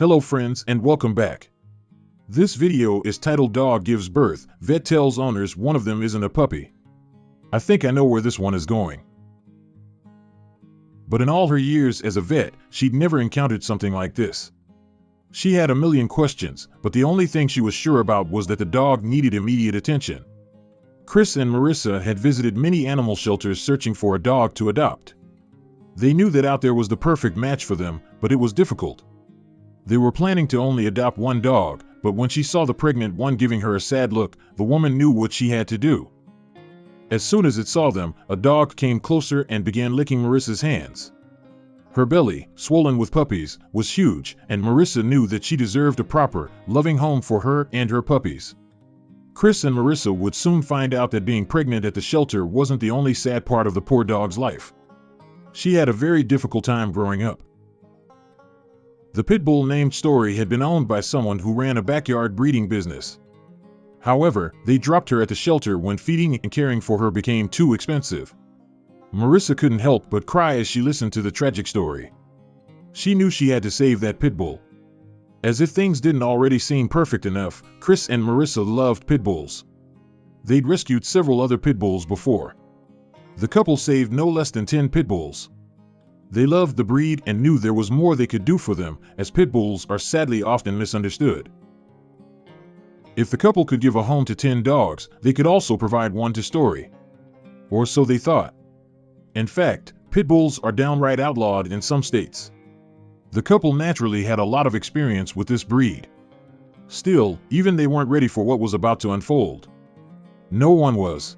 Hello friends and welcome back. This video is titled Dog Gives Birth, Vet Tells Owners One of Them Isn't a Puppy. I think I know where this one is going. But in all her years as a vet, she'd never encountered something like this. She had a million questions, but the only thing she was sure about was that the dog needed immediate attention. Chris and Marissa had visited many animal shelters searching for a dog to adopt. They knew that out there was the perfect match for them, but it was difficult. They were planning to only adopt one dog, but when she saw the pregnant one giving her a sad look, the woman knew what she had to do. As soon as it saw them, a dog came closer and began licking Marissa's hands. Her belly, swollen with puppies, was huge, and Marissa knew that she deserved a proper, loving home for her and her puppies. Chris and Marissa would soon find out that being pregnant at the shelter wasn't the only sad part of the poor dog's life. She had a very difficult time growing up. The pit bull named Story had been owned by someone who ran a backyard breeding business. However, they dropped her at the shelter when feeding and caring for her became too expensive. Marissa couldn't help but cry as she listened to the tragic story. She knew she had to save that pit bull. As if things didn't already seem perfect enough, Chris and Marissa loved pit bulls. They'd rescued several other pit bulls before. The couple saved no less than 10 pit bulls. They loved the breed and knew there was more they could do for them, as pit bulls are sadly often misunderstood. If the couple could give a home to 10 dogs, they could also provide one to Story. Or so they thought. In fact, pit bulls are downright outlawed in some states. The couple naturally had a lot of experience with this breed. Still, even they weren't ready for what was about to unfold. No one was.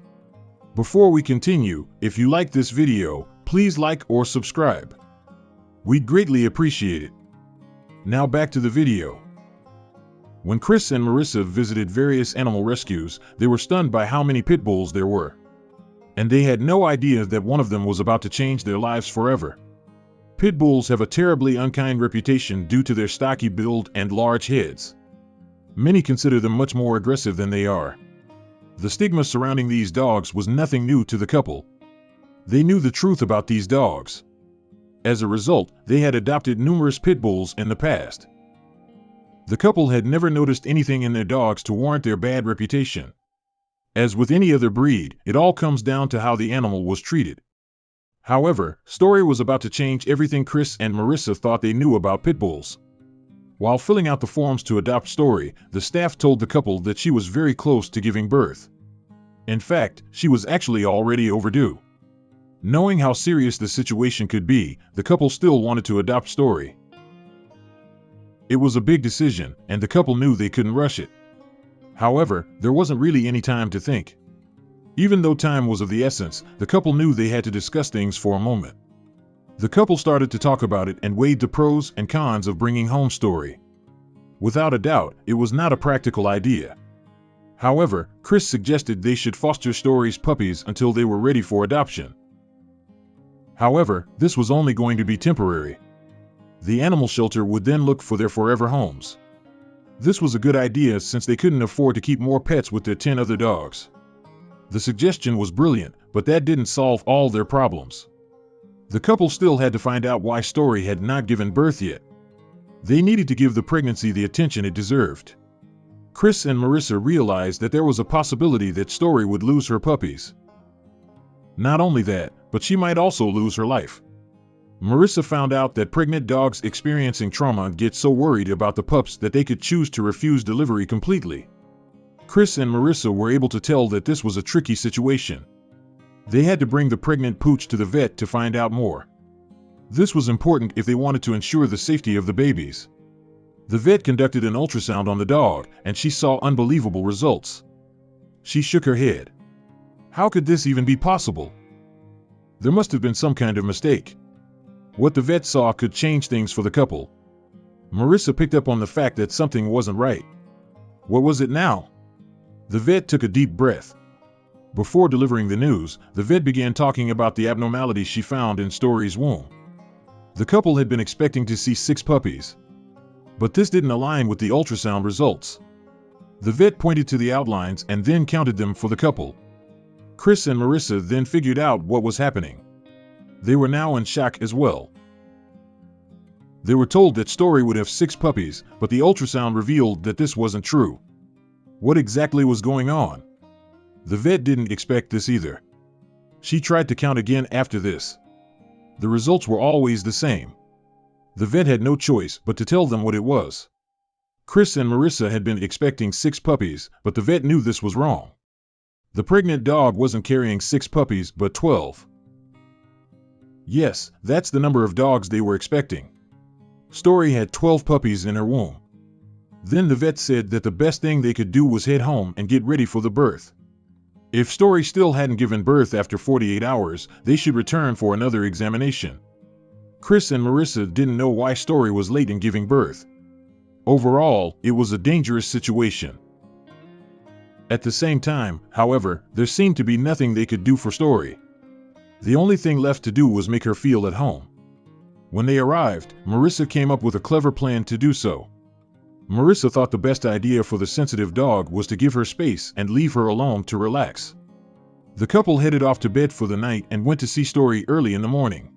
Before we continue, if you like this video, please like or subscribe. We'd greatly appreciate it. Now back to the video. When Chris and Marissa visited various animal rescues, they were stunned by how many pit bulls there were. And they had no idea that one of them was about to change their lives forever. Pit bulls have a terribly unkind reputation due to their stocky build and large heads. Many consider them much more aggressive than they are. The stigma surrounding these dogs was nothing new to the couple. They knew the truth about these dogs. As a result, they had adopted numerous pit bulls in the past. The couple had never noticed anything in their dogs to warrant their bad reputation. As with any other breed, it all comes down to how the animal was treated. However, Story was about to change everything Chris and Marissa thought they knew about pit bulls. While filling out the forms to adopt Story, the staff told the couple that she was very close to giving birth. In fact, she was actually already overdue. Knowing how serious the situation could be, the couple still wanted to adopt Story. It was a big decision, and the couple knew they couldn't rush it. However, there wasn't really any time to think. Even though time was of the essence, the couple knew they had to discuss things for a moment. The couple started to talk about it and weighed the pros and cons of bringing home Story. Without a doubt, it was not a practical idea. However, Chris suggested they should foster Story's puppies until they were ready for adoption. However, this was only going to be temporary. The animal shelter would then look for their forever homes. This was a good idea since they couldn't afford to keep more pets with their 10 other dogs. The suggestion was brilliant, but that didn't solve all their problems. The couple still had to find out why Story had not given birth yet. They needed to give the pregnancy the attention it deserved. Chris and Marissa realized that there was a possibility that Story would lose her puppies. Not only that, but she might also lose her life. Marissa found out that pregnant dogs experiencing trauma get so worried about the pups that they could choose to refuse delivery completely. Chris and Marissa were able to tell that this was a tricky situation. They had to bring the pregnant pooch to the vet to find out more. This was important if they wanted to ensure the safety of the babies. The vet conducted an ultrasound on the dog, and she saw unbelievable results. She shook her head. How could this even be possible? There must have been some kind of mistake. What the vet saw could change things for the couple. Marissa picked up on the fact that something wasn't right. What was it now? The vet took a deep breath. Before delivering the news, the vet began talking about the abnormalities she found in Story's womb. The couple had been expecting to see 6 puppies. But this didn't align with the ultrasound results. The vet pointed to the outlines and then counted them for the couple. Chris and Marissa then figured out what was happening. They were now in shock as well. They were told that Story would have 6 puppies, but the ultrasound revealed that this wasn't true. What exactly was going on? The vet didn't expect this either. She tried to count again after this. The results were always the same. The vet had no choice but to tell them what it was. Chris and Marissa had been expecting 6 puppies, but the vet knew this was wrong. The pregnant dog wasn't carrying 6 puppies, but 12. Yes, that's the number of dogs they were expecting. Story had 12 puppies in her womb. Then the vet said that the best thing they could do was head home and get ready for the birth. If Story still hadn't given birth after 48 hours, they should return for another examination. Chris and Marissa didn't know why Story was late in giving birth. Overall, it was a dangerous situation. At the same time, however, there seemed to be nothing they could do for Story. The only thing left to do was make her feel at home. When they arrived, Marissa came up with a clever plan to do so. Marissa thought the best idea for the sensitive dog was to give her space and leave her alone to relax. The couple headed off to bed for the night and went to see Story early in the morning.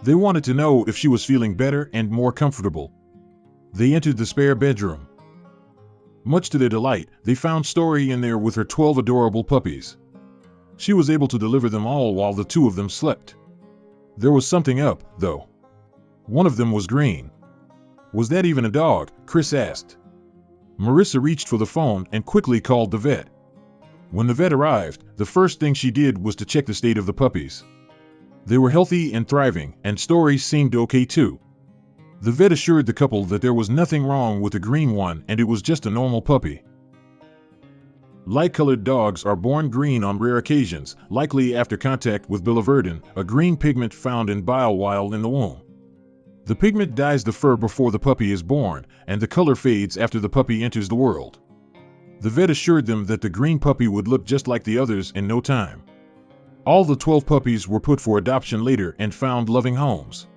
They wanted to know if she was feeling better and more comfortable. They entered the spare bedroom. Much to their delight, they found Story in there with her 12 adorable puppies. She was able to deliver them all while the 2 of them slept. There was something up, though. One of them was green. Was that even a dog? Chris asked. Marissa reached for the phone and quickly called the vet. When the vet arrived, the first thing she did was to check the state of the puppies. They were healthy and thriving, and Story seemed okay too. The vet assured the couple that there was nothing wrong with the green one and it was just a normal puppy. Light-colored dogs are born green on rare occasions, likely after contact with biliverdin, a green pigment found in bile while in the womb. The pigment dyes the fur before the puppy is born, and the color fades after the puppy enters the world. The vet assured them that the green puppy would look just like the others in no time. All the 12 puppies were put for adoption later and found loving homes.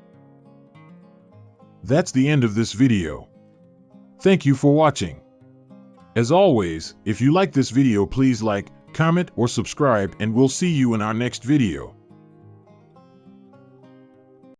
That's the end of this video. Thank you for watching. As always, if you like this video, please like, comment, or subscribe, and we'll see you in our next video.